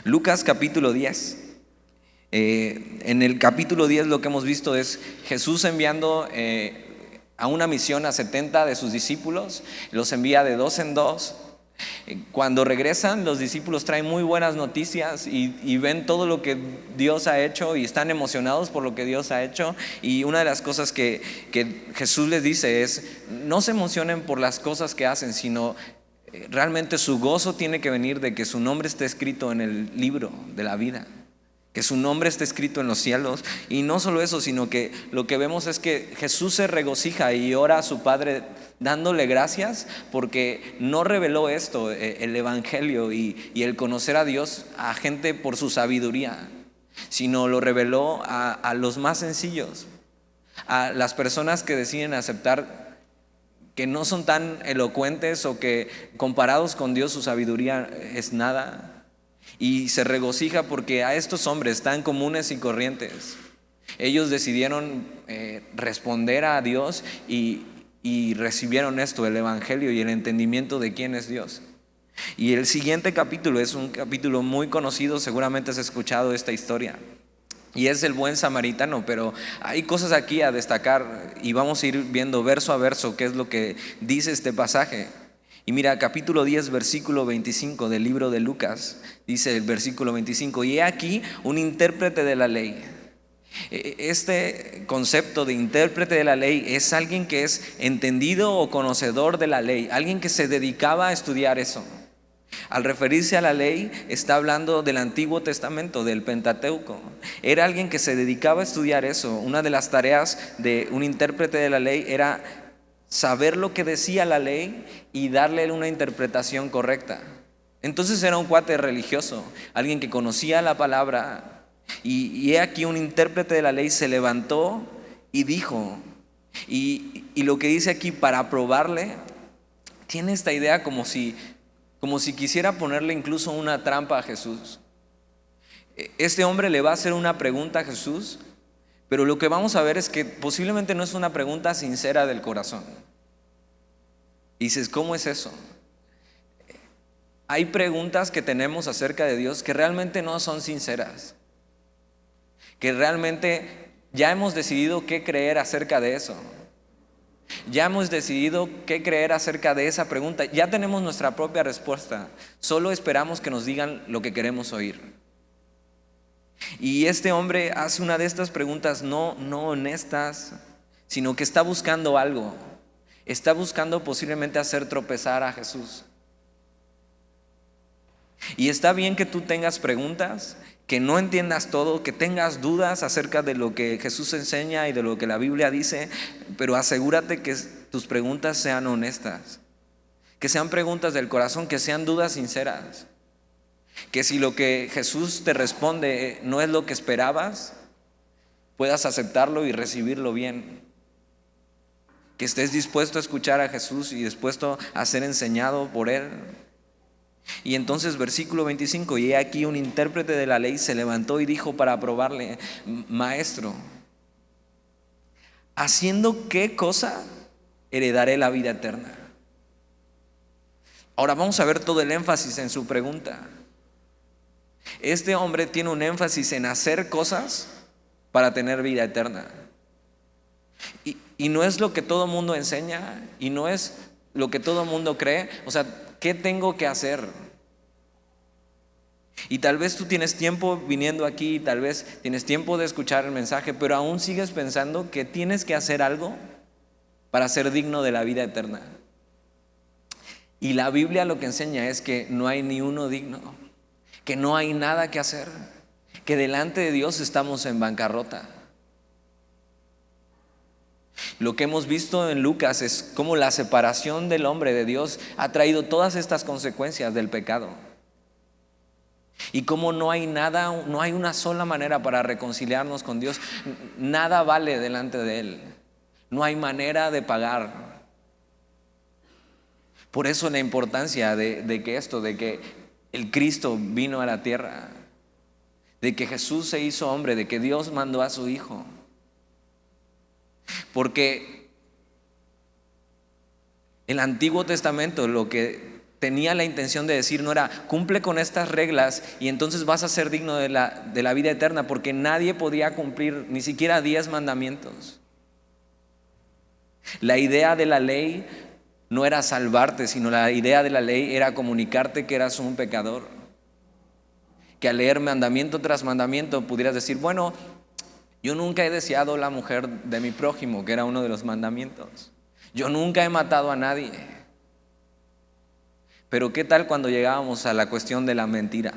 Lucas capítulo 10. En el capítulo 10 lo que hemos visto es Jesús enviando a una misión a 70 de sus discípulos, los envía de dos en dos. Cuando regresan, los discípulos traen muy buenas noticias y ven todo lo que Dios ha hecho y están emocionados por lo que Dios ha hecho. Y una de las cosas que Jesús les dice es: no se emocionen por las cosas que hacen, sino realmente su gozo tiene que venir de que su nombre esté escrito en el libro de la vida, que su nombre esté escrito en los cielos. Y no solo eso, sino que lo que vemos es que Jesús se regocija y ora a su Padre dándole gracias porque no reveló esto, el evangelio y el conocer a Dios, a gente por su sabiduría, sino lo reveló a los más sencillos, a las personas que deciden aceptar que no son tan elocuentes o que comparados con Dios su sabiduría es nada. Y se regocija porque a estos hombres tan comunes y corrientes, ellos decidieron responder a Dios y recibieron esto, el evangelio y el entendimiento de quién es Dios. Y el siguiente capítulo es un capítulo muy conocido, seguramente has escuchado esta historia, y es el buen samaritano. Pero hay cosas aquí a destacar y vamos a ir viendo verso a verso qué es lo que dice este pasaje. Y mira, capítulo 10, versículo 25 del libro de Lucas, dice el versículo 25: y he aquí un intérprete de la ley. Este concepto de intérprete de la ley es alguien que es entendido o conocedor de la ley, alguien que se dedicaba a estudiar eso. Al referirse a la ley, está hablando del Antiguo Testamento, del Pentateuco. Era alguien que se dedicaba a estudiar eso. Una de las tareas de un intérprete de la ley era saber lo que decía la ley y darle una interpretación correcta. Entonces era un cuate religioso, alguien que conocía la palabra. Y he aquí un intérprete de la ley se levantó y dijo, y lo que dice aquí para probarle, tiene esta idea como si quisiera ponerle incluso una trampa a Jesús. Este hombre le va a hacer una pregunta a Jesús, pero lo que vamos a ver es que posiblemente no es una pregunta sincera del corazón. Y dices, ¿cómo es eso? Hay preguntas que tenemos acerca de Dios que realmente no son sinceras, que realmente ya hemos decidido qué creer acerca de eso. Ya hemos decidido qué creer acerca de esa pregunta. Ya tenemos nuestra propia respuesta. Solo esperamos que nos digan lo que queremos oír. Y este hombre hace una de estas preguntas no honestas, sino que está buscando algo. Está buscando posiblemente hacer tropezar a Jesús. Y está bien que tú tengas preguntas, que no entiendas todo, que tengas dudas acerca de lo que Jesús enseña y de lo que la Biblia dice, pero asegúrate que tus preguntas sean honestas, que sean preguntas del corazón, que sean dudas sinceras, que si lo que Jesús te responde no es lo que esperabas, puedas aceptarlo y recibirlo bien, que estés dispuesto a escuchar a Jesús y dispuesto a ser enseñado por Él. Y entonces versículo 25: y he aquí un intérprete de la ley se levantó y dijo para probarle: maestro, ¿haciendo qué cosa heredaré la vida eterna? Ahora vamos a ver todo el énfasis en su pregunta. Este hombre tiene un énfasis en hacer cosas para tener vida eterna. Y no es lo que todo mundo enseña, y no es lo que todo mundo cree. O sea, ¿qué tengo que hacer? Y tal vez tú tienes tiempo viniendo aquí, tal vez tienes tiempo de escuchar el mensaje, pero aún sigues pensando que tienes que hacer algo para ser digno de la vida eterna. Y la Biblia lo que enseña es que no hay ni uno digno, que no hay nada que hacer, que delante de Dios estamos en bancarrota. Lo que hemos visto en Lucas es cómo la separación del hombre de Dios ha traído todas estas consecuencias del pecado. Y cómo no hay nada, no hay una sola manera para reconciliarnos con Dios. Nada vale delante de Él. No hay manera de pagar. Por eso la importancia de que el Cristo vino a la tierra, de que Jesús se hizo hombre, de que Dios mandó a su Hijo. Porque el Antiguo Testamento lo que tenía la intención de decir no era cumple con estas reglas y entonces vas a ser digno de la vida eterna, porque nadie podía cumplir ni siquiera 10 mandamientos. La idea de la ley no era salvarte, sino la idea de la ley era comunicarte que eras un pecador. Que al leer mandamiento tras mandamiento pudieras decir, bueno, yo nunca he deseado la mujer de mi prójimo, que era uno de los mandamientos. Yo nunca he matado a nadie. Pero ¿qué tal cuando llegábamos a la cuestión de la mentira?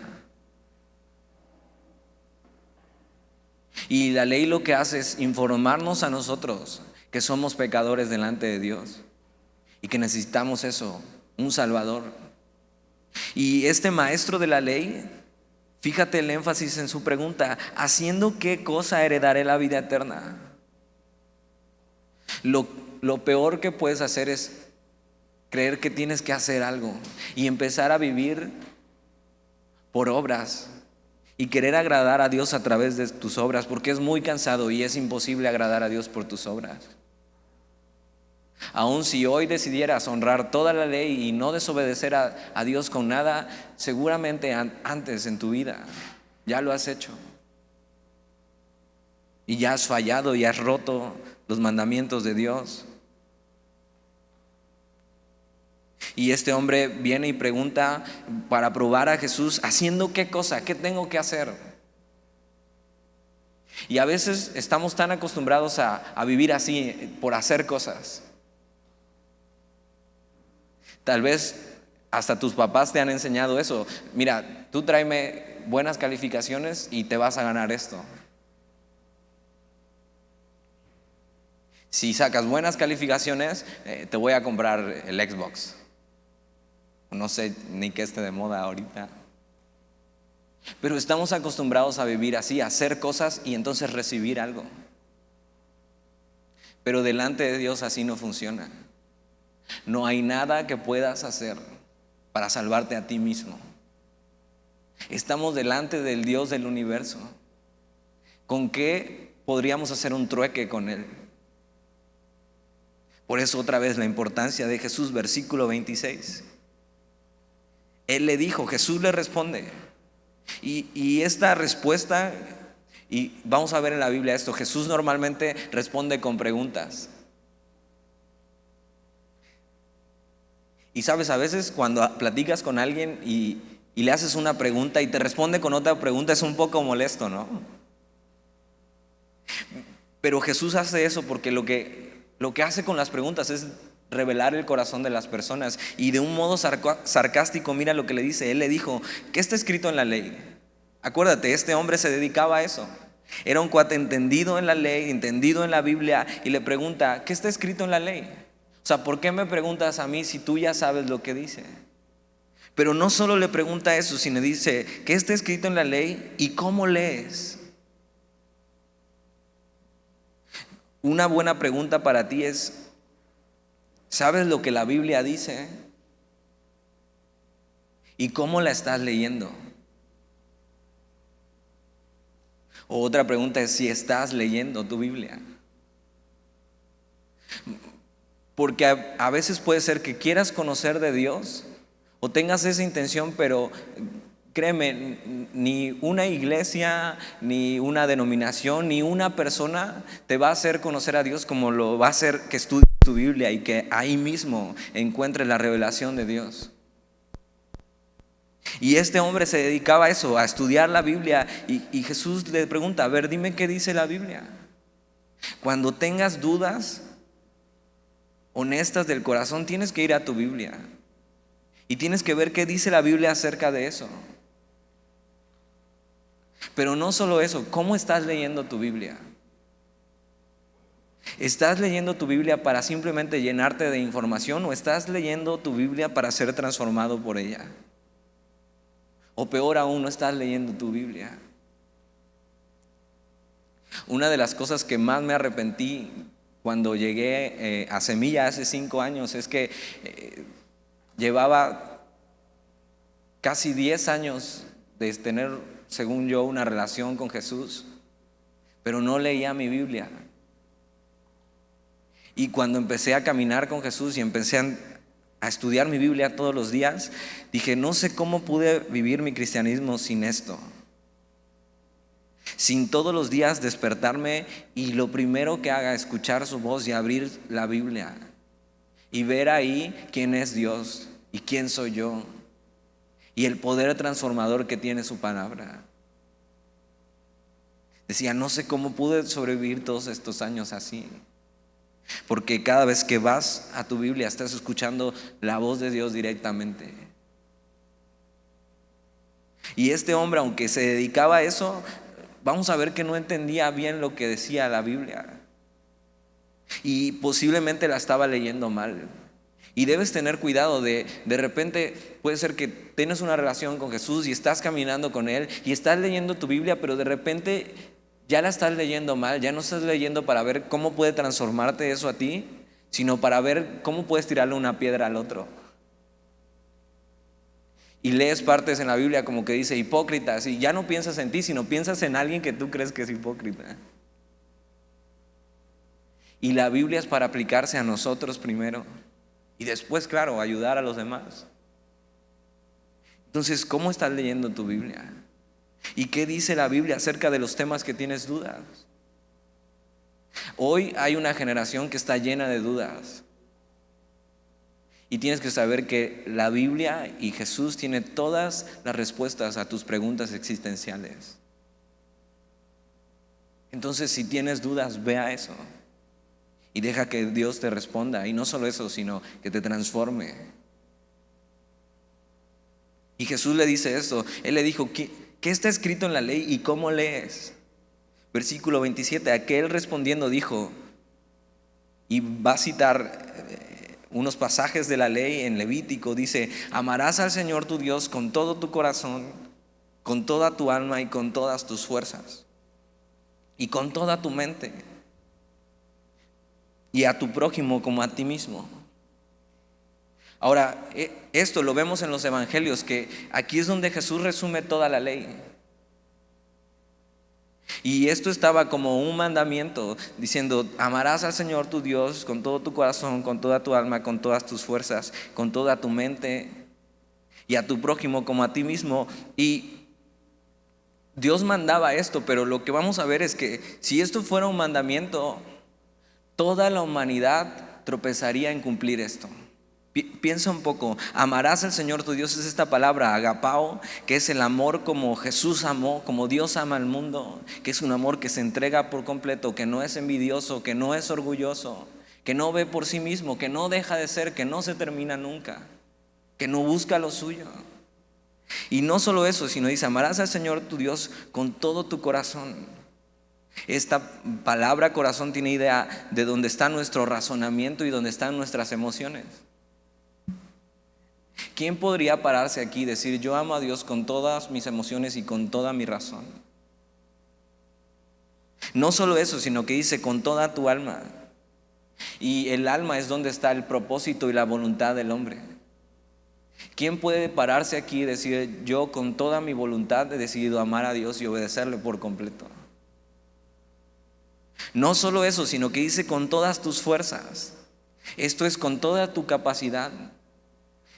Y la ley lo que hace es informarnos a nosotros que somos pecadores delante de Dios y que necesitamos eso, un Salvador. Y este maestro de la ley, fíjate el énfasis en su pregunta, ¿haciendo qué cosa heredaré la vida eterna? Lo peor que puedes hacer es creer que tienes que hacer algo y empezar a vivir por obras y querer agradar a Dios a través de tus obras, porque es muy cansado y es imposible agradar a Dios por tus obras. Aun si hoy decidieras honrar toda la ley y no desobedecer a Dios con nada, seguramente antes en tu vida ya lo has hecho y ya has fallado y has roto los mandamientos de Dios. Y este hombre viene y pregunta para probar a Jesús, ¿haciendo qué cosa? ¿Qué tengo que hacer? Y a veces estamos tan acostumbrados a vivir así, por hacer cosas. Tal vez hasta tus papás te han enseñado eso. Mira, tú tráeme buenas calificaciones y te vas a ganar esto. Si sacas buenas calificaciones, te voy a comprar el Xbox. No sé ni qué esté de moda ahorita. Pero estamos acostumbrados a vivir así, a hacer cosas y entonces recibir algo. Pero delante de Dios así no funciona. No hay nada que puedas hacer para salvarte a ti mismo. Estamos delante del Dios del universo. ¿Con qué podríamos hacer un trueque con Él? Por eso otra vez la importancia de Jesús, versículo 26. Él le dijo, Jesús le responde. Y esta respuesta, y vamos a ver en la Biblia esto, Jesús normalmente responde con preguntas. Y sabes, a veces cuando platicas con alguien y le haces una pregunta y te responde con otra pregunta, es un poco molesto, ¿no? Pero Jesús hace eso porque lo que hace con las preguntas es revelar el corazón de las personas. Y de un modo sarcástico, mira lo que le dice. Él le dijo, ¿qué está escrito en la ley? Acuérdate, este hombre se dedicaba a eso. Era un cuate entendido en la ley, entendido en la Biblia, y le pregunta, ¿qué está escrito en la ley? O sea, ¿por qué me preguntas a mí si tú ya sabes lo que dice? Pero no solo le pregunta eso, sino dice, ¿qué está escrito en la ley y cómo lees? Una buena pregunta para ti es, ¿sabes lo que la Biblia dice? ¿Y cómo la estás leyendo? O otra pregunta es si estás leyendo tu Biblia. Porque a veces puede ser que quieras conocer de Dios o tengas esa intención, pero créeme, ni una iglesia, ni una denominación, ni una persona te va a hacer conocer a Dios como lo va a hacer que estudies tu Biblia y que ahí mismo encuentres la revelación de Dios. Y este hombre se dedicaba a eso, a estudiar la Biblia, y Jesús le pregunta, a ver, dime qué dice la Biblia. Cuando tengas dudas honestas del corazón, tienes que ir a tu Biblia y tienes que ver qué dice la Biblia acerca de eso. Pero no solo eso, ¿cómo estás leyendo tu Biblia? ¿Estás leyendo tu Biblia para simplemente llenarte de información o estás leyendo tu Biblia para ser transformado por ella? O peor aún, no estás leyendo tu Biblia. Una de las cosas que más me arrepentí cuando llegué a Semilla hace 5 años es que llevaba casi 10 años de tener, según yo, una relación con Jesús, pero no leía mi Biblia. Y cuando empecé a caminar con Jesús y empecé a estudiar mi Biblia todos los días, dije, no sé cómo pude vivir mi cristianismo sin esto. Sin todos los días despertarme y lo primero que haga es escuchar su voz y abrir la Biblia y ver ahí quién es Dios y quién soy yo y el poder transformador que tiene su palabra. Decía, no sé cómo pude sobrevivir todos estos años así. Porque cada vez que vas a tu Biblia estás escuchando la voz de Dios directamente. Y este hombre, aunque se dedicaba a eso, vamos a ver que no entendía bien lo que decía la Biblia. Y posiblemente la estaba leyendo mal. Y debes tener cuidado de repente puede ser que tienes una relación con Jesús y estás caminando con Él y estás leyendo tu Biblia, pero de repente ya la estás leyendo mal, ya no estás leyendo para ver cómo puede transformarte eso a ti, sino para ver cómo puedes tirarle una piedra al otro. Y lees partes en la Biblia como que dice hipócritas y ya no piensas en ti, sino piensas en alguien que tú crees que es hipócrita. Y la Biblia es para aplicarse a nosotros primero y después, claro, ayudar a los demás. Entonces, ¿cómo estás leyendo tu Biblia? ¿Y qué dice la Biblia acerca de los temas que tienes dudas? Hoy hay una generación que está llena de dudas. Y tienes que saber que la Biblia y Jesús tiene todas las respuestas a tus preguntas existenciales. Entonces, si tienes dudas, ve a eso y deja que Dios te responda. Y no solo eso, sino que te transforme. Y Jesús le dice esto. Él le dijo, ¿qué está escrito en la ley y cómo lees? Versículo 27, aquel respondiendo dijo, y va a citar unos pasajes de la ley en Levítico, dice, amarás al Señor tu Dios con todo tu corazón, con toda tu alma y con todas tus fuerzas, y con toda tu mente, y a tu prójimo como a ti mismo. Ahora, esto lo vemos en los evangelios, que aquí es donde Jesús resume toda la ley. Y esto estaba como un mandamiento diciendo, amarás al Señor tu Dios con todo tu corazón, con toda tu alma, con todas tus fuerzas, con toda tu mente, y a tu prójimo como a ti mismo. Y Dios mandaba esto, pero lo que vamos a ver es que si esto fuera un mandamiento, toda la humanidad tropezaría en cumplir esto. Piensa un poco, amarás al Señor tu Dios, es esta palabra agapao, que es el amor como Jesús amó, como Dios ama al mundo, que es un amor que se entrega por completo, que no es envidioso, que no es orgulloso, que no ve por sí mismo, que no deja de ser, que no se termina nunca, que no busca lo suyo. Y no solo eso, sino dice, amarás al Señor tu Dios con todo tu corazón. Esta palabra corazón tiene idea de dónde está nuestro razonamiento y dónde están nuestras emociones. ¿Quién podría pararse aquí y decir, yo amo a Dios con todas mis emociones y con toda mi razón? No solo eso, sino que dice con toda tu alma. Y el alma es donde está el propósito y la voluntad del hombre. ¿Quién puede pararse aquí y decir, yo con toda mi voluntad he decidido amar a Dios y obedecerle por completo? No solo eso, sino que dice con todas tus fuerzas. Esto es con toda tu capacidad.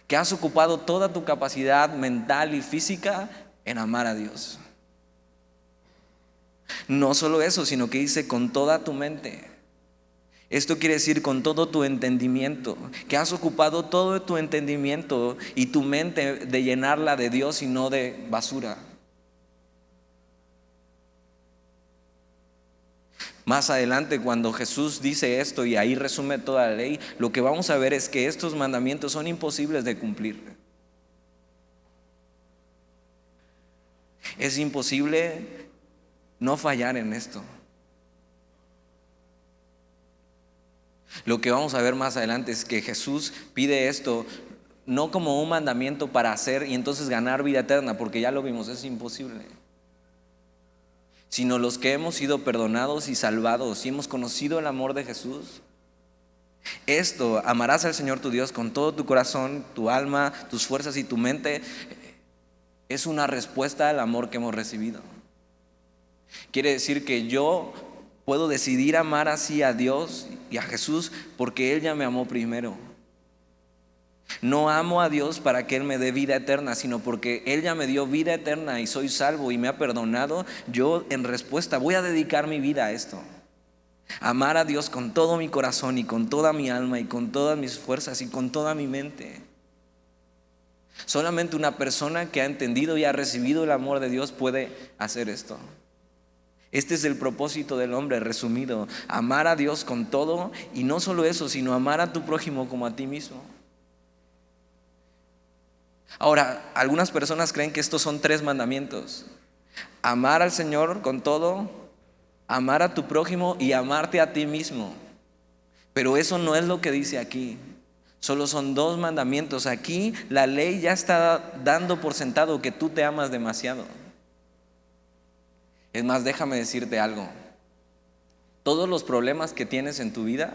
Que has ocupado toda tu capacidad mental y física en amar a Dios. No solo eso, sino que dice con toda tu mente. Esto quiere decir con todo tu entendimiento, que has ocupado todo tu entendimiento y tu mente de llenarla de Dios y no de basura. Más adelante, cuando Jesús dice esto y ahí resume toda la ley, lo que vamos a ver es que estos mandamientos son imposibles de cumplir. Es imposible no fallar en esto. Lo que vamos a ver más adelante es que Jesús pide esto no como un mandamiento para hacer y entonces ganar vida eterna, porque ya lo vimos, es imposible. Sino los que hemos sido perdonados y salvados y hemos conocido el amor de Jesús. Esto, amarás al Señor tu Dios con todo tu corazón, tu alma, tus fuerzas y tu mente, es una respuesta al amor que hemos recibido. Quiere decir que yo puedo decidir amar así a Dios y a Jesús porque Él ya me amó primero. No amo a Dios para que Él me dé vida eterna, sino porque Él ya me dio vida eterna y soy salvo y me ha perdonado. Yo en respuesta voy a dedicar mi vida a esto. Amar a Dios con todo mi corazón y con toda mi alma y con todas mis fuerzas y con toda mi mente. Solamente una persona que ha entendido y ha recibido el amor de Dios puede hacer esto. Este es el propósito del hombre resumido: amar a Dios con todo, y no solo eso, sino amar a tu prójimo como a ti mismo. Ahora, algunas personas creen que estos son 3 mandamientos: amar al Señor con todo, amar a tu prójimo y amarte a ti mismo. Pero eso no es lo que dice aquí. Solo son 2 mandamientos. Aquí la ley ya está dando por sentado que tú te amas demasiado. Es más, déjame decirte algo. Todos los problemas que tienes en tu vida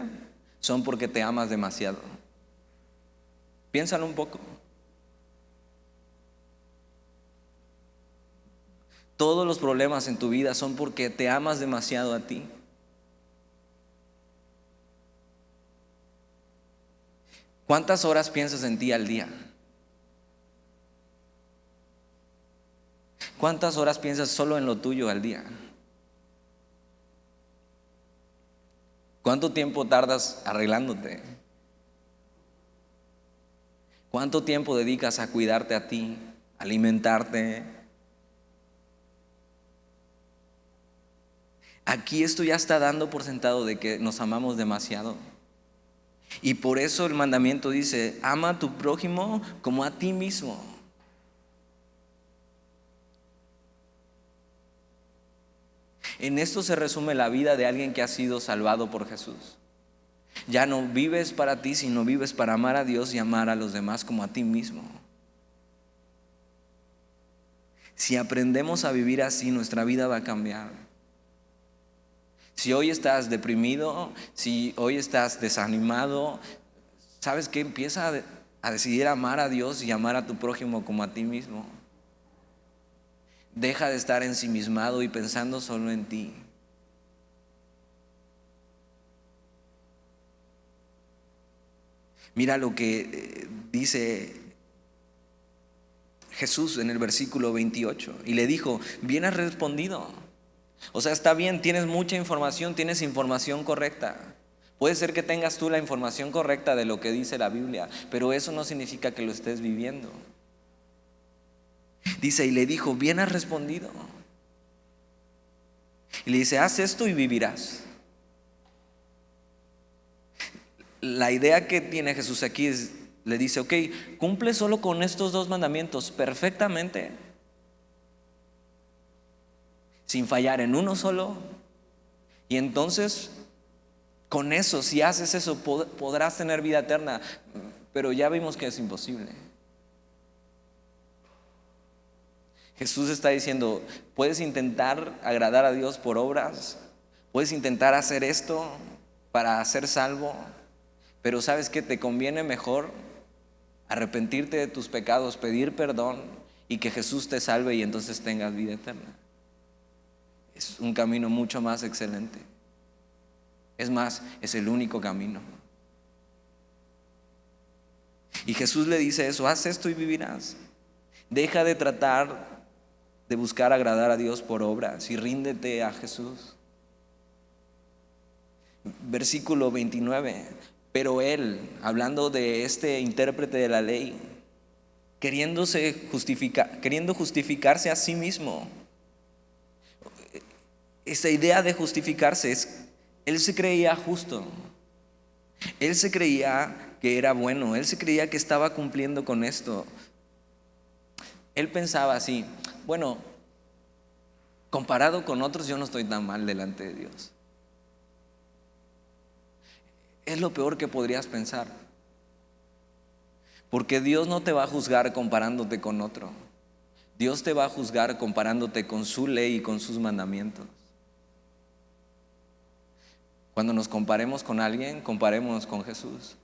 son porque te amas demasiado. Piénsalo un poco. Todos los problemas en tu vida son porque te amas demasiado a ti. ¿Cuántas horas piensas en ti al día? ¿Cuántas horas piensas solo en lo tuyo al día? ¿Cuánto tiempo tardas arreglándote? ¿Cuánto tiempo dedicas a cuidarte a ti, alimentarte? Aquí esto ya está dando por sentado de que nos amamos demasiado. Y por eso el mandamiento dice: ama a tu prójimo como a ti mismo. En esto se resume la vida de alguien que ha sido salvado por Jesús. Ya no vives para ti, sino vives para amar a Dios y amar a los demás como a ti mismo. Si aprendemos a vivir así, nuestra vida va a cambiar. Si hoy estás deprimido, si hoy estás desanimado, ¿sabes qué? Empieza a decidir amar a Dios y amar a tu prójimo como a ti mismo. Deja de estar ensimismado y pensando solo en ti. Mira lo que dice Jesús en el versículo 28. Y le dijo: bien has respondido. O sea, está bien, tienes mucha información, tienes información correcta. Puede ser que tengas tú la información correcta de lo que dice la Biblia, pero eso no significa que lo estés viviendo. Dice, y le dijo: bien has respondido. Y le dice: haz esto y vivirás. La idea que tiene Jesús aquí es, le dice: ok, cumple solo con estos 2 mandamientos perfectamente, sin fallar en uno solo, y entonces con eso, si haces eso, podrás tener vida eterna. Pero ya vimos que es imposible. Jesús está diciendo: puedes intentar agradar a Dios por obras, puedes intentar hacer esto para ser salvo, pero ¿sabes qué? Te conviene mejor arrepentirte de tus pecados, pedir perdón y que Jesús te salve, y entonces tengas vida eterna. Es un camino mucho más excelente. Es más, es el único camino. Y Jesús le dice eso: haz esto y vivirás. Deja de tratar de buscar agradar a Dios por obras y ríndete a Jesús. Versículo 29. Pero él, hablando de este intérprete de la ley, queriendo justificarse a sí mismo. Esa idea de justificarse es, él se creía justo, él se creía que era bueno, él se creía que estaba cumpliendo con esto. Él pensaba así: bueno, comparado con otros, yo no estoy tan mal delante de Dios. Es lo peor que podrías pensar, porque Dios no te va a juzgar comparándote con otro. Dios te va a juzgar comparándote con su ley y con sus mandamientos. Cuando nos comparemos con alguien, comparémonos con Jesús.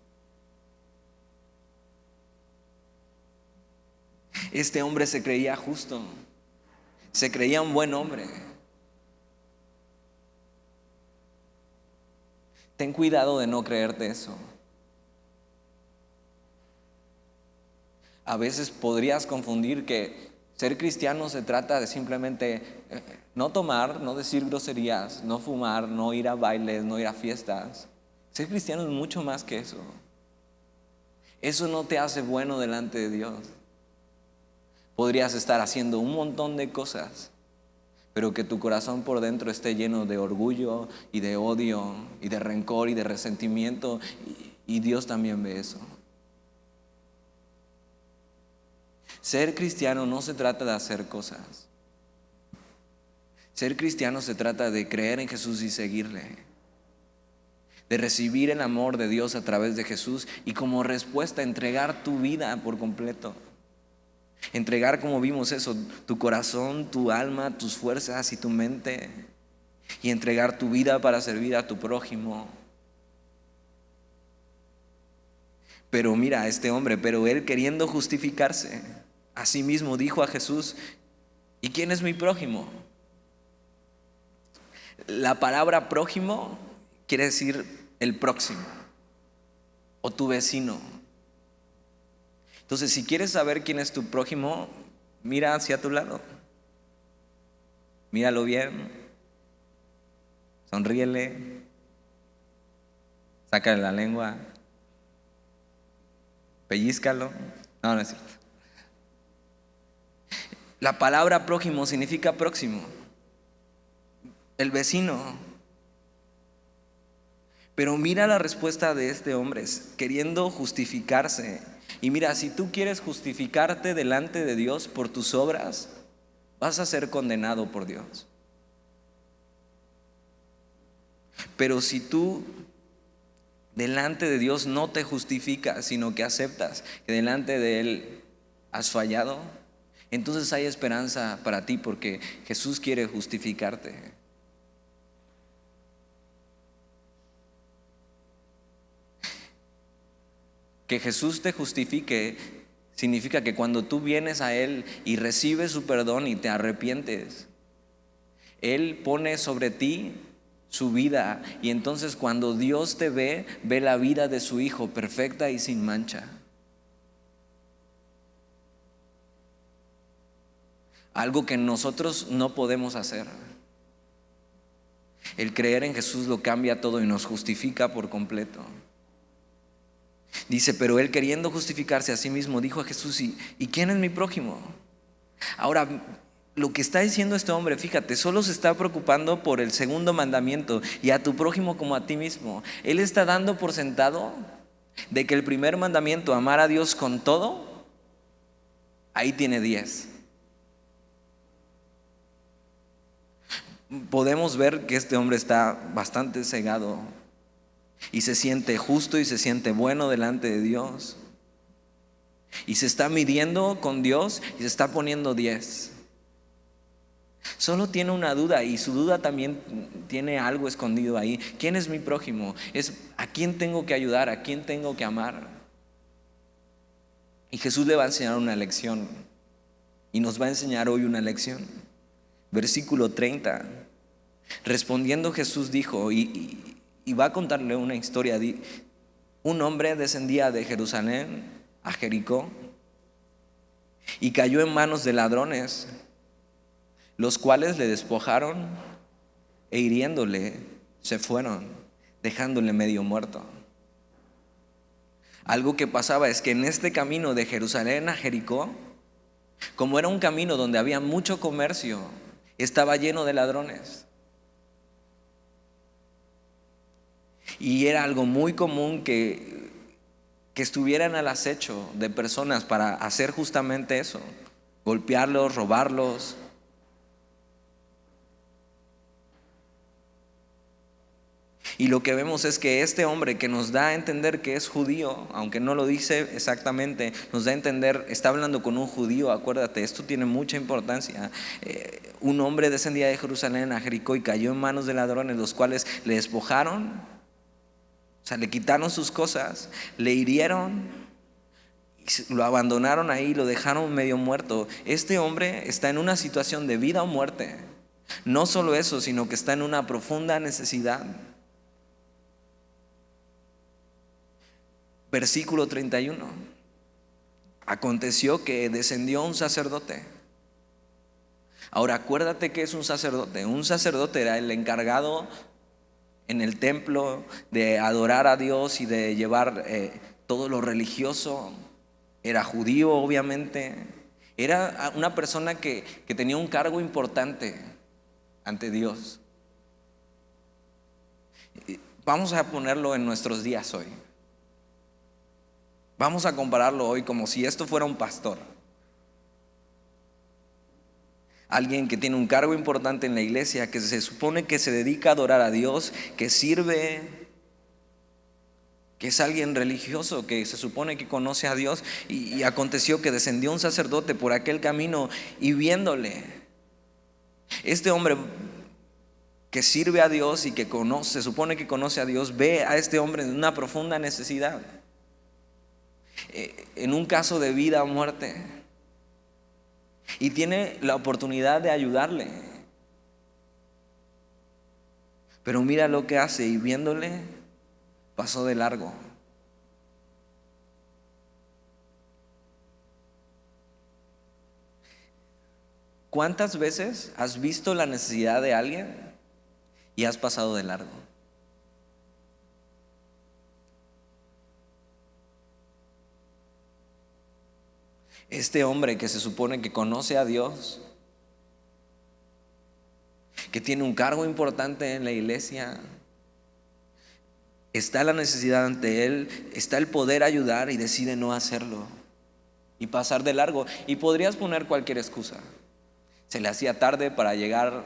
Este hombre se creía justo, se creía un buen hombre. Ten cuidado de no creerte eso. a veces podrías confundir que ser cristiano se trata de simplemente no tomar, no decir groserías, no fumar, no ir a bailes, no ir a fiestas. Ser cristiano es mucho más que eso. Eso no te hace bueno delante de Dios. Podrías estar haciendo un montón de cosas, pero que tu corazón por dentro esté lleno de orgullo y de odio y de rencor y de resentimiento, y Dios también ve eso. Ser cristiano no se trata de hacer cosas. Ser cristiano se trata de creer en Jesús y seguirle, de recibir el amor de Dios a través de Jesús y como respuesta entregar tu vida por completo. Entregar, como vimos eso, tu corazón, tu alma, tus fuerzas y tu mente, y entregar tu vida para servir a tu prójimo. Pero mira a este hombre, pero él, queriendo justificarse a sí mismo, dijo a Jesús: ¿y quién es mi prójimo? La palabra prójimo quiere decir el próximo o tu vecino. Entonces, si quieres saber quién es tu prójimo, mira hacia tu lado. Míralo bien. Sonríele. Sácale la lengua. Pellízcalo. No, no es cierto. La palabra prójimo significa próximo. El vecino. Pero mira la respuesta de este hombre, queriendo justificarse. Y mira, si tú quieres justificarte delante de Dios por tus obras, vas a ser condenado por Dios. Pero si tú delante de Dios no te justificas, sino que aceptas que delante de Él has fallado, entonces hay esperanza para ti, porque Jesús quiere justificarte. Que Jesús te justifique significa que cuando tú vienes a Él y recibes su perdón y te arrepientes, Él pone sobre ti su vida, y entonces cuando Dios te ve, ve la vida de su Hijo perfecta y sin mancha. Algo que nosotros no podemos hacer. El creer en Jesús lo cambia todo y nos justifica por completo. Dice, pero él, queriendo justificarse a sí mismo, dijo a Jesús: ¿y quién es mi prójimo? Ahora, lo que está diciendo este hombre, fíjate, solo se está preocupando por el segundo mandamiento, y a tu prójimo como a ti mismo. Él está dando por sentado de que el primer mandamiento, amar a Dios con todo, ahí tiene 10. Podemos ver que este hombre está bastante cegado y se siente justo y se siente bueno delante de Dios, y se está midiendo con Dios y se está poniendo 10. Solo tiene una duda, y su duda también tiene algo escondido ahí. ¿Quién es mi prójimo? Es a quién tengo que ayudar, a quién tengo que amar. Y Jesús le va a enseñar una lección, y nos va a enseñar hoy una lección. Versículo 30. Respondiendo Jesús dijo, y va a contarle una historia. Un hombre descendía de Jerusalén a Jericó y cayó en manos de ladrones, los cuales le despojaron e hiriéndole se fueron, dejándole medio muerto. Algo que pasaba es que en este camino de Jerusalén a Jericó, como era un camino donde había mucho comercio, estaba lleno de ladrones. Y era algo muy común que estuvieran al acecho de personas para hacer justamente eso: golpearlos, robarlos. Y lo que vemos es que este hombre, que nos da a entender que es judío, aunque no lo dice exactamente, nos da a entender, está hablando con un judío. Acuérdate, esto tiene mucha importancia. Un hombre descendía de Jerusalén a Jericó y cayó en manos de ladrones, los cuales le despojaron, o sea, le quitaron sus cosas, le hirieron, lo abandonaron ahí, lo dejaron medio muerto. Este hombre está en una situación de vida o muerte. No solo eso, sino que está en una profunda necesidad. Versículo 31. aconteció que descendió un sacerdote. Ahora acuérdate que es un sacerdote. Un sacerdote era el encargado en el templo de adorar a Dios y de llevar todo lo religioso. Era judío, obviamente. Era una persona que tenía un cargo importante ante Dios. Vamos a ponerlo en nuestros días hoy. Vamos a compararlo hoy como si esto fuera un pastor. Alguien que tiene un cargo importante en la iglesia, que se supone que se dedica a adorar a Dios, que sirve, que es alguien religioso, que se supone que conoce a Dios. Y aconteció que descendió un sacerdote por aquel camino y viéndole, este hombre que sirve a Dios y que conoce, se supone que conoce a Dios, ve a este hombre en una profunda necesidad, en un caso de vida o muerte, y tiene la oportunidad de ayudarle. Pero mira lo que hace, y viéndole, pasó de largo. ¿Cuántas veces has visto la necesidad de alguien y has pasado de largo? Este hombre que se supone que conoce a Dios, que tiene un cargo importante en la iglesia, está la necesidad ante él, está el poder ayudar y decide no hacerlo y pasar de largo. Y podrías poner cualquier excusa. Se le hacía tarde para llegar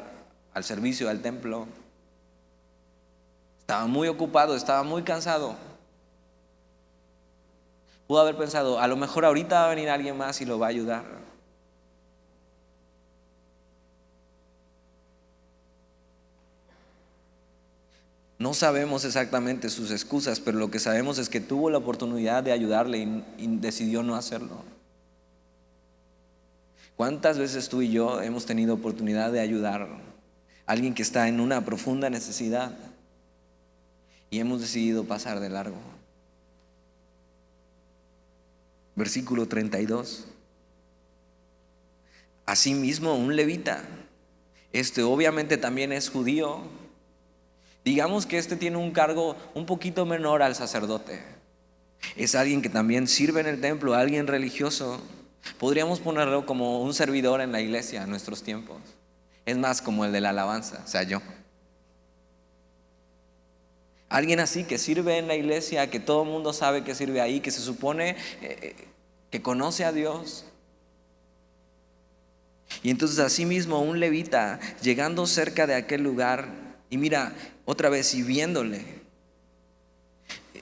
al servicio al templo. Estaba muy ocupado, estaba muy cansado. Pudo haber pensado, a lo mejor ahorita va a venir alguien más y lo va a ayudar. No sabemos exactamente sus excusas, pero lo que sabemos es que tuvo la oportunidad de ayudarle y decidió no hacerlo. ¿Cuántas veces tú y yo hemos tenido oportunidad de ayudar a alguien que está en una profunda necesidad y hemos decidido pasar de largo? Versículo 32. Asimismo, un levita, obviamente también es judío. Digamos que tiene un cargo un poquito menor al sacerdote. Es alguien que también sirve en el templo, alguien religioso. Podríamos ponerlo como un servidor en la iglesia en nuestros tiempos. Es más, como el de la alabanza, o sea, yo. Alguien así que sirve en la iglesia, que todo el mundo sabe que sirve ahí, que se supone que conoce a Dios. Y entonces asimismo un levita, llegando cerca de aquel lugar, y mira, otra vez, y viéndole,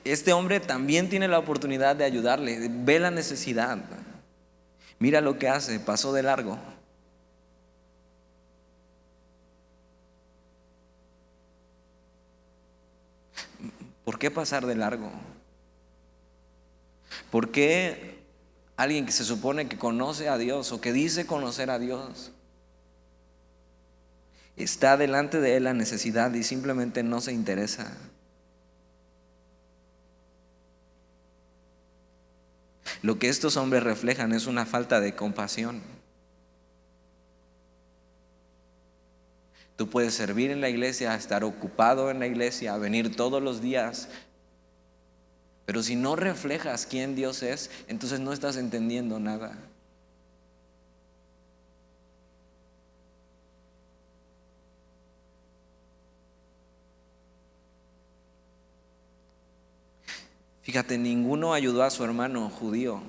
este hombre también tiene la oportunidad de ayudarle, ve la necesidad. Mira lo que hace, pasó de largo. ¿Por qué pasar de largo? ¿Por qué alguien que se supone que conoce a Dios o que dice conocer a Dios está delante de él la necesidad y simplemente no se interesa? Lo que estos hombres reflejan es una falta de compasión. Tú puedes servir en la iglesia, estar ocupado en la iglesia, venir todos los días, pero si no reflejas quién Dios es, entonces no estás entendiendo nada. Fíjate, ninguno ayudó a su hermano judío,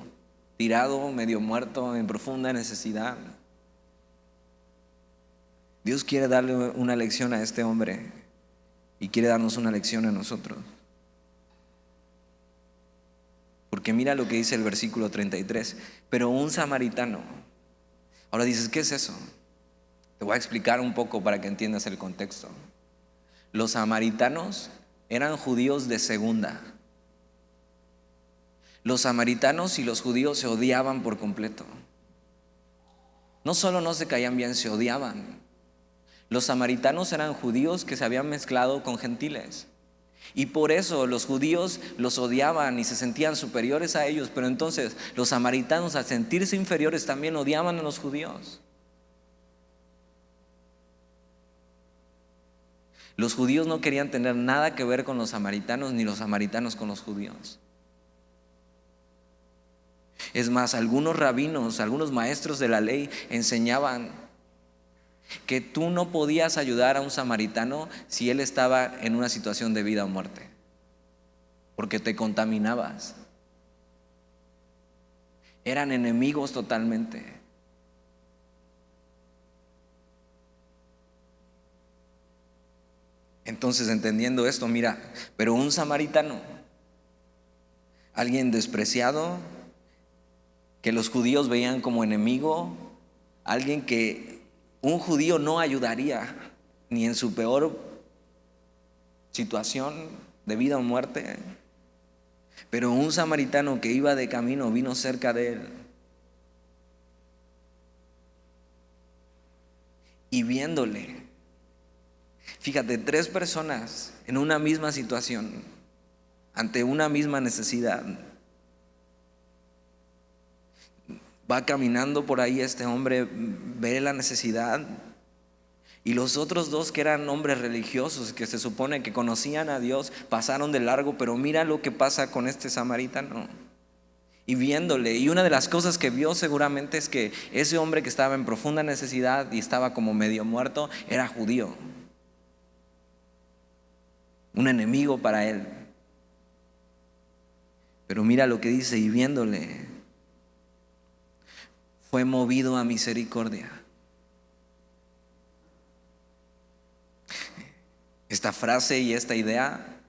tirado, medio muerto, en profunda necesidad. Dios quiere darle una lección a este hombre y quiere darnos una lección a nosotros. Porque mira lo que dice el versículo 33. Pero un samaritano. Ahora dices, ¿qué es eso? Te voy a explicar un poco para que entiendas el contexto. Los samaritanos eran judíos de segunda. Los samaritanos y los judíos se odiaban por completo. No solo no se caían bien, se odiaban. Los samaritanos eran judíos que se habían mezclado con gentiles. Y por eso los judíos los odiaban y se sentían superiores a ellos, pero entonces los samaritanos, al sentirse inferiores, también odiaban a los judíos. Los judíos no querían tener nada que ver con los samaritanos, ni los samaritanos con los judíos. Es más, algunos rabinos, algunos maestros de la ley enseñaban que tú no podías ayudar a un samaritano si él estaba en una situación de vida o muerte, porque te contaminabas. Eran enemigos totalmente. Entonces, entendiendo esto, mira, pero un samaritano, alguien despreciado, que los judíos veían como enemigo, alguien que un judío no ayudaría ni en su peor situación de vida o muerte, pero un samaritano que iba de camino vino cerca de él y viéndole, fíjate, 3 personas en una misma situación, ante una misma necesidad. Va caminando por ahí este hombre, ve la necesidad, y los otros 2 que eran hombres religiosos, que se supone que conocían a Dios, pasaron de largo, pero mira lo que pasa con este samaritano. Y viéndole, y una de las cosas que vio seguramente es que ese hombre que estaba en profunda necesidad y estaba como medio muerto, era judío, un enemigo para él. Pero mira lo que dice, y viéndole, fue movido a misericordia. Esta frase y esta idea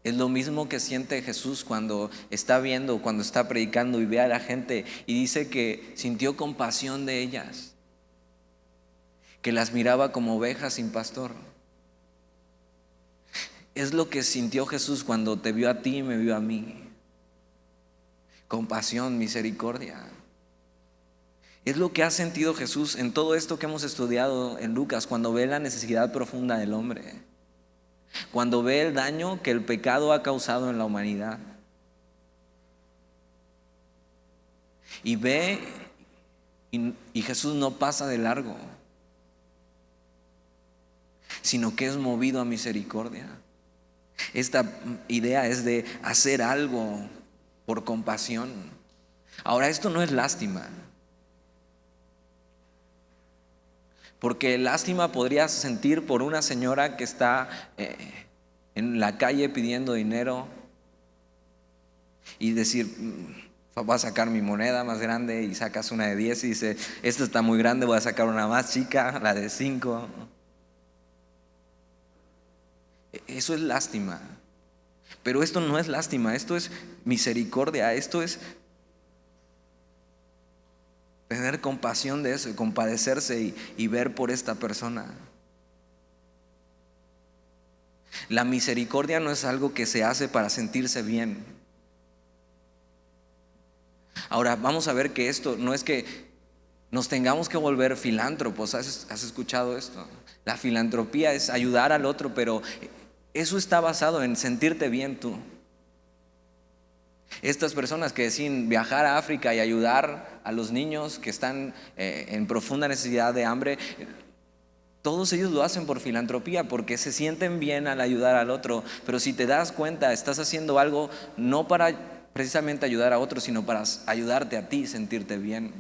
es lo mismo que siente Jesús cuando está viendo, cuando está predicando y ve a la gente, y dice que sintió compasión de ellas, que las miraba como ovejas sin pastor. Es lo que sintió Jesús cuando te vio a ti y me vio a mí. Compasión, misericordia. Es lo que ha sentido Jesús en todo esto que hemos estudiado en Lucas, cuando ve la necesidad profunda del hombre, cuando ve el daño que el pecado ha causado en la humanidad, y ve, y Jesús no pasa de largo, sino que es movido a misericordia. Esta idea es de hacer algo por compasión. Ahora, esto no es lástima, porque lástima podrías sentir por una señora que está en la calle pidiendo dinero y decir, voy a sacar mi moneda más grande, y sacas una de 10 y dice, esta está muy grande, voy a sacar una más chica, la de 5. Eso es lástima. Pero esto no es lástima, esto es misericordia, esto es tener compasión de eso, compadecerse y ver por esta persona. La misericordia no es algo que se hace para sentirse bien. Ahora vamos a ver que esto no es que nos tengamos que volver filántropos. ¿Has escuchado esto? La filantropía es ayudar al otro, pero eso está basado en sentirte bien tú. Estas personas que deciden viajar a África y ayudar a los niños que están en profunda necesidad de hambre, todos ellos lo hacen por filantropía, porque se sienten bien al ayudar al otro. Pero si te das cuenta, estás haciendo algo no para precisamente ayudar a otros, sino para ayudarte a ti, sentirte bien.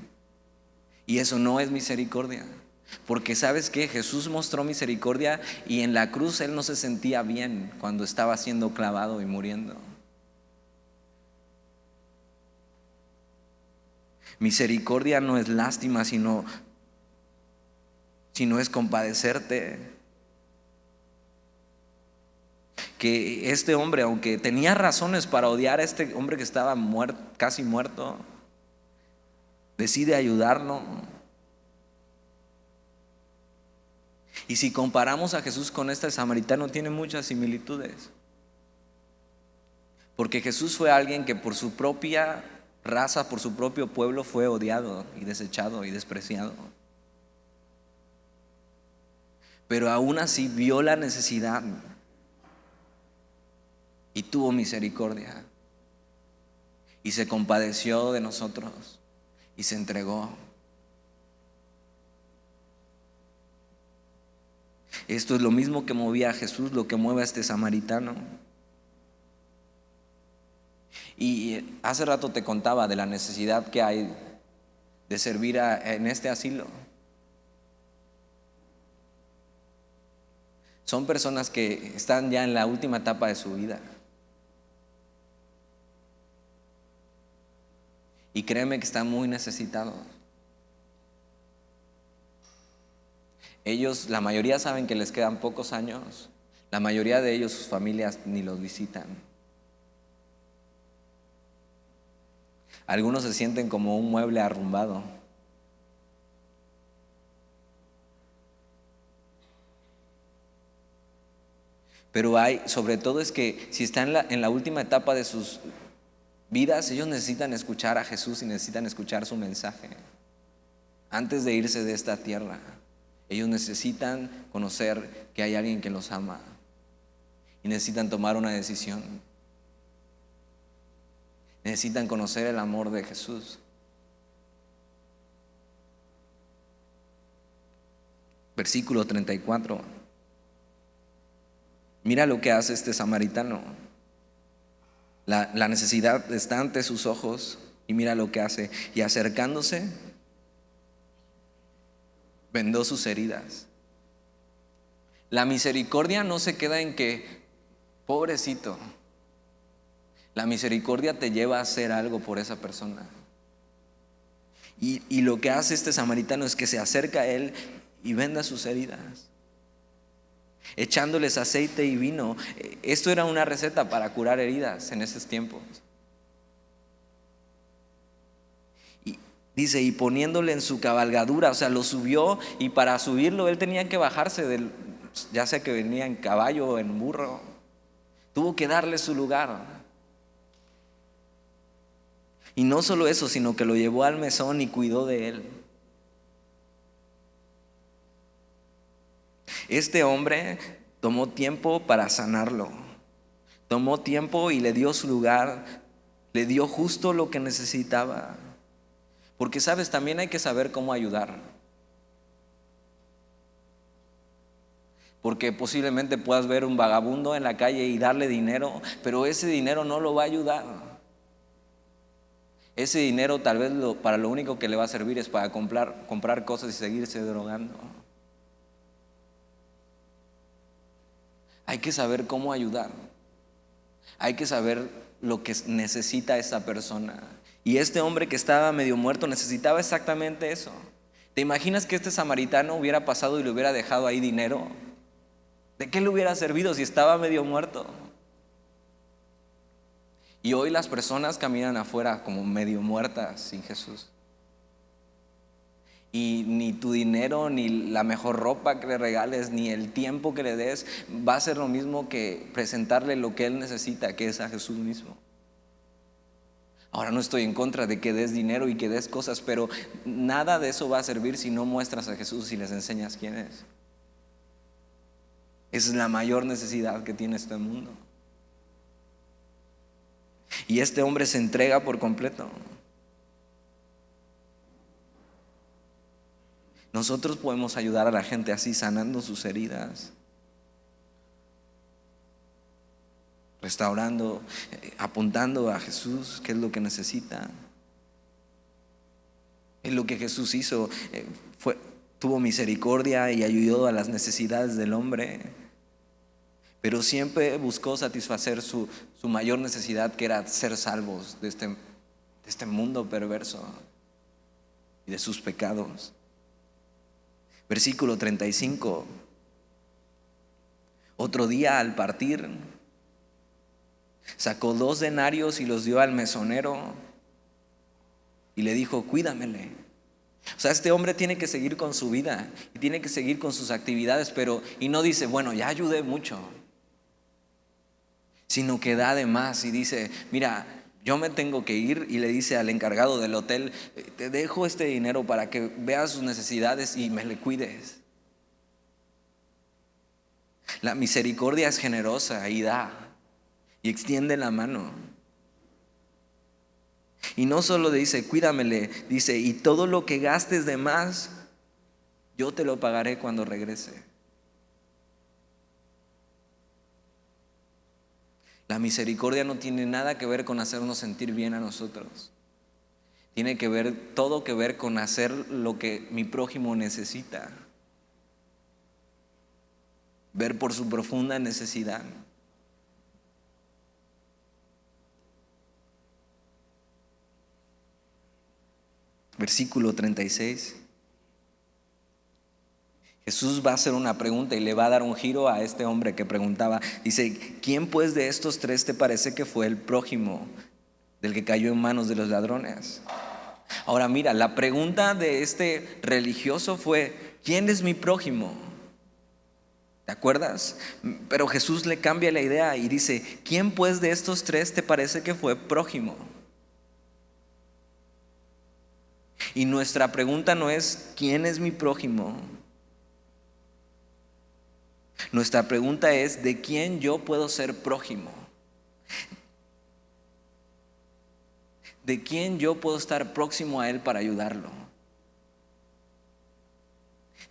Y eso no es misericordia, porque ¿sabes qué? Jesús mostró misericordia, y en la cruz Él no se sentía bien cuando estaba siendo clavado y muriendo. Misericordia no es lástima, sino es compadecerte. Que este hombre, aunque tenía razones para odiar a este hombre que estaba casi muerto, decide ayudarlo. Y si comparamos a Jesús con este samaritano, tiene muchas similitudes, porque Jesús fue alguien que por su propia raza, por su propio pueblo, fue odiado y desechado y despreciado. Pero aún así vio la necesidad y tuvo misericordia y se compadeció de nosotros y se entregó. Esto es lo mismo que movía a Jesús, lo que mueve a este samaritano. Y hace rato te contaba de la necesidad que hay de servir en este asilo. Son personas que están ya en la última etapa de su vida. Y créeme que están muy necesitados. Ellos, la mayoría saben que les quedan pocos años. La mayoría de ellos, sus familias ni los visitan. Algunos se sienten como un mueble arrumbado. Pero sobre todo es que si están en la última etapa de sus vidas, ellos necesitan escuchar a Jesús y necesitan escuchar su mensaje. Antes de irse de esta tierra, ellos necesitan conocer que hay alguien que los ama y necesitan tomar una decisión. Necesitan conocer el amor de Jesús. Versículo 34. Mira lo que hace este samaritano. La necesidad está ante sus ojos y mira lo que hace. Y acercándose, vendó sus heridas. La misericordia no se queda en que, pobrecito. La misericordia te lleva a hacer algo por esa persona. Y lo que hace este samaritano es que se acerca a él y venda sus heridas, echándoles aceite y vino. Esto era una receta para curar heridas en esos tiempos. Y dice, y poniéndole en su cabalgadura, o sea, lo subió, y para subirlo él tenía que bajarse ya sea que venía en caballo o en burro. Tuvo que darle su lugar. Y no solo eso, sino que lo llevó al mesón y cuidó de él. Este hombre tomó tiempo para sanarlo. Tomó tiempo y le dio su lugar. Le dio justo lo que necesitaba. Porque sabes, también hay que saber cómo ayudar. Porque posiblemente puedas ver un vagabundo en la calle y darle dinero, pero ese dinero no lo va a ayudar. Ese dinero tal vez para lo único que le va a servir es para comprar cosas y seguirse drogando. Hay que saber cómo ayudar. Hay que saber lo que necesita esa persona. Y este hombre que estaba medio muerto necesitaba exactamente eso. ¿Te imaginas que este samaritano hubiera pasado y le hubiera dejado ahí dinero? ¿De qué le hubiera servido si estaba medio muerto? Y hoy las personas caminan afuera como medio muertas sin Jesús. Y ni tu dinero, ni la mejor ropa que le regales, ni el tiempo que le des va a ser lo mismo que presentarle lo que él necesita, que es a Jesús mismo. Ahora, no estoy en contra de que des dinero y que des cosas, pero nada de eso va a servir si no muestras a Jesús y les enseñas quién es. Esa es la mayor necesidad que tiene este mundo. Y este hombre se entrega por completo. Nosotros podemos ayudar a la gente así, sanando sus heridas, restaurando, apuntando a Jesús, que es lo que necesita. Es lo que Jesús hizo, tuvo misericordia y ayudó a las necesidades del hombre, pero siempre buscó satisfacer su mayor necesidad, que era ser salvos de este mundo perverso y de sus pecados. Versículo 35. Otro día, al partir, sacó 2 denarios y los dio al mesonero y le dijo: cuídamele. O sea, este hombre tiene que seguir con su vida y tiene que seguir con sus actividades, y no dice, bueno, ya ayudé mucho, sino que da de más y dice, mira, yo me tengo que ir, y le dice al encargado del hotel, te dejo este dinero para que veas sus necesidades y me le cuides. La misericordia es generosa y da. y extiende la mano. Y no solo dice, cuídamele, dice, y todo lo que gastes de más, yo te lo pagaré cuando regrese. La misericordia no tiene nada que ver con hacernos sentir bien a nosotros. Tiene que ver, todo que ver con hacer lo que mi prójimo necesita. Ver por su profunda necesidad. Versículo 36. Jesús va a hacer una pregunta y le va a dar un giro a este hombre que preguntaba. Dice, ¿quién pues de estos tres te parece que fue el prójimo del que cayó en manos de los ladrones? Ahora mira, la pregunta de este religioso fue, ¿quién es mi prójimo? ¿Te acuerdas? Pero Jesús le cambia la idea y dice, ¿quién pues de estos tres te parece que fue prójimo? Y nuestra pregunta no es, ¿quién es mi prójimo? Nuestra pregunta es, ¿de quién yo puedo ser prójimo? ¿De quién yo puedo estar próximo a él para ayudarlo?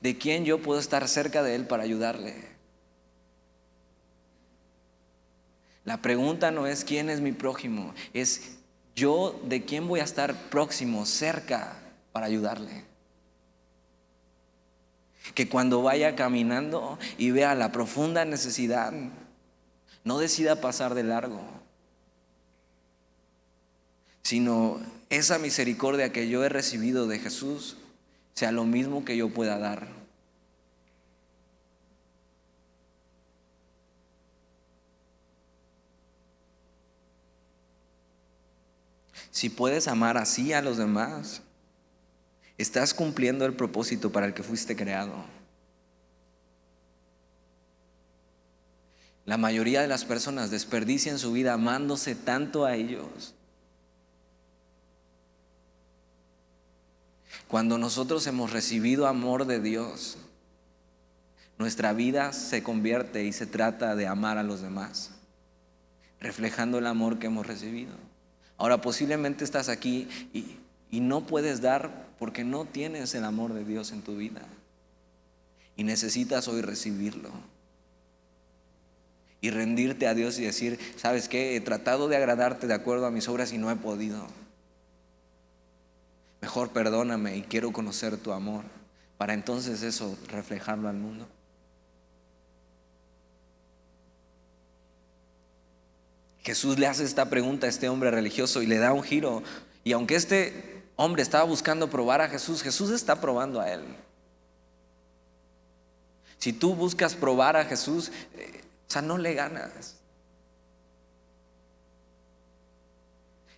¿De quién yo puedo estar cerca de él para ayudarle? La pregunta no es quién es mi prójimo, es yo de quién voy a estar próximo, cerca para ayudarle. Que cuando vaya caminando y vea la profunda necesidad, no decida pasar de largo, sino esa misericordia que yo he recibido de Jesús sea lo mismo que yo pueda dar. Si puedes amar así a los demás, estás cumpliendo el propósito para el que fuiste creado. La mayoría de las personas desperdician su vida amándose tanto a ellos. Cuando nosotros hemos recibido amor de Dios, nuestra vida se convierte y se trata de amar a los demás, reflejando el amor que hemos recibido. Ahora posiblemente estás aquí y no puedes dar porque no tienes el amor de Dios en tu vida y necesitas hoy recibirlo y rendirte a Dios y decir, ¿sabes qué? He tratado de agradarte de acuerdo a mis obras y no he podido. Mejor perdóname y quiero conocer tu amor para entonces eso reflejarlo al mundo. Jesús le hace esta pregunta a este hombre religioso y le da un giro. Y aunque este hombre estaba buscando probar a Jesús, Jesús está probando a él. Si tú buscas probar a Jesús, no le ganas.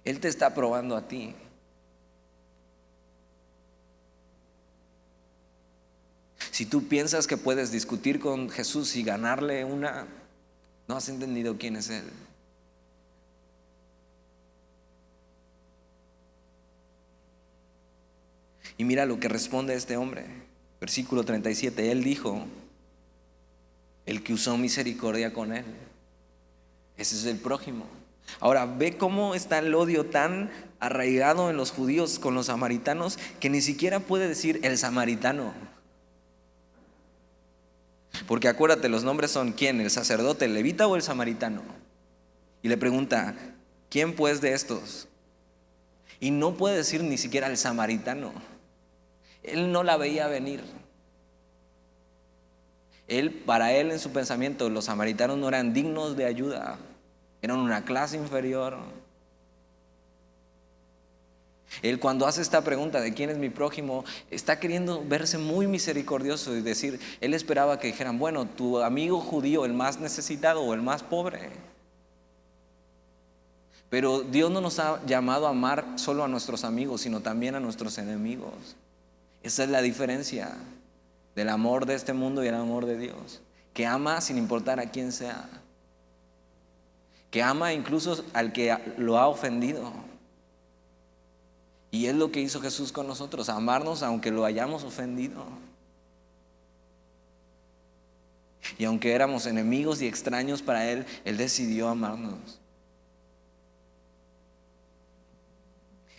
Él te está probando a ti. Si tú piensas que puedes discutir con Jesús y ganarle una, no has entendido quién es Él. Y mira lo que responde este hombre. Versículo 37, él dijo, el que usó misericordia con él, ese es el prójimo. Ahora ve cómo está el odio tan arraigado en los judíos con los samaritanos que ni siquiera puede decir el samaritano. Porque acuérdate, los nombres son ¿quién? ¿El sacerdote, el levita o el samaritano? Y le pregunta, ¿quién pues de estos? Y no puede decir ni siquiera el samaritano. Él no la veía venir. Para él en su pensamiento, los samaritanos no eran dignos de ayuda, eran una clase inferior. Él cuando hace esta pregunta de quién es mi prójimo, está queriendo verse muy misericordioso y decir, él esperaba que dijeran, bueno, tu amigo judío, el más necesitado o el más pobre. Pero Dios no nos ha llamado a amar solo a nuestros amigos, sino también a nuestros enemigos. Esa es la diferencia del amor de este mundo y el amor de Dios, que ama sin importar a quién sea, que ama incluso al que lo ha ofendido. Y es lo que hizo Jesús con nosotros, amarnos aunque lo hayamos ofendido. Y aunque éramos enemigos y extraños para Él, Él decidió amarnos.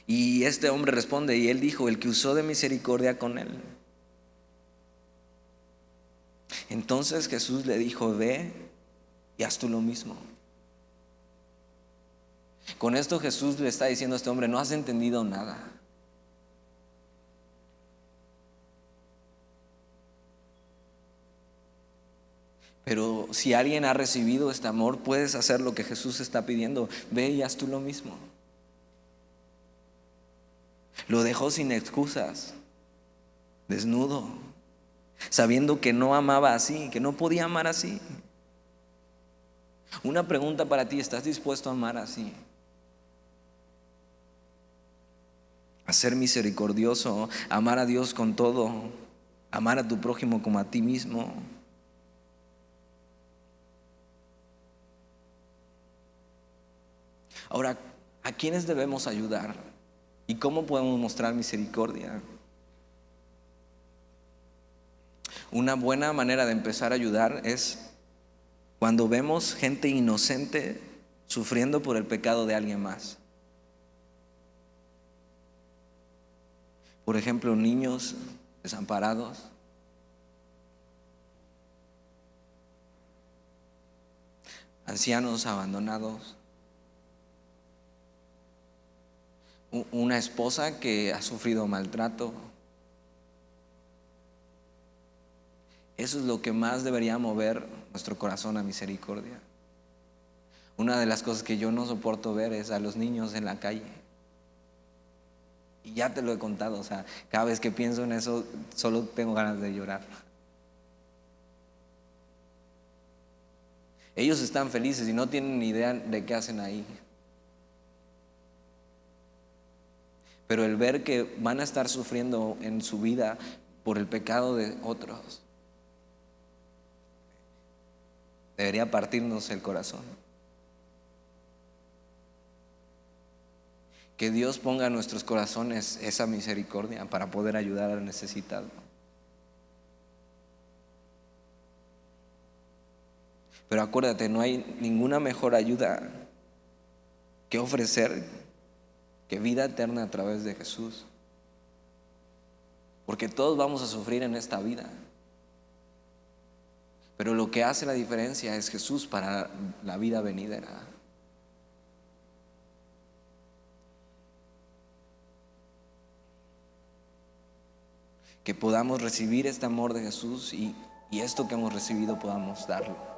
Y este hombre responde, y él dijo: el que usó de misericordia con él. Entonces Jesús le dijo: ve y haz tú lo mismo. Con esto Jesús le está diciendo a este hombre: no has entendido nada. Pero si alguien ha recibido este amor, puedes hacer lo que Jesús está pidiendo: ve y haz tú lo mismo. Lo dejó sin excusas, desnudo, sabiendo que no amaba así, que no podía amar así. Una pregunta para ti: ¿estás dispuesto a amar así? A ser misericordioso, amar a Dios con todo, amar a tu prójimo como a ti mismo. Ahora, ¿a quiénes debemos ayudar? ¿Y cómo podemos mostrar misericordia? Una buena manera de empezar a ayudar es cuando vemos gente inocente sufriendo por el pecado de alguien más. Por ejemplo, niños desamparados, ancianos abandonados, una esposa que ha sufrido maltrato. Eso es lo que más debería mover nuestro corazón a misericordia. Una de las cosas que yo no soporto ver es a los niños en la calle. Y ya te lo he contado, o sea, cada vez que pienso en eso solo tengo ganas de llorar. Ellos están felices y no tienen ni idea de qué hacen ahí. Pero el ver que van a estar sufriendo en su vida por el pecado de otros debería partirnos el corazón. Que Dios ponga en nuestros corazones esa misericordia para poder ayudar al necesitado. Pero acuérdate, no hay ninguna mejor ayuda que ofrecer que vida eterna a través de Jesús. Porque todos vamos a sufrir en esta vida. Pero lo que hace la diferencia es Jesús para la vida venidera. Que podamos recibir este amor de Jesús y esto que hemos recibido podamos darlo.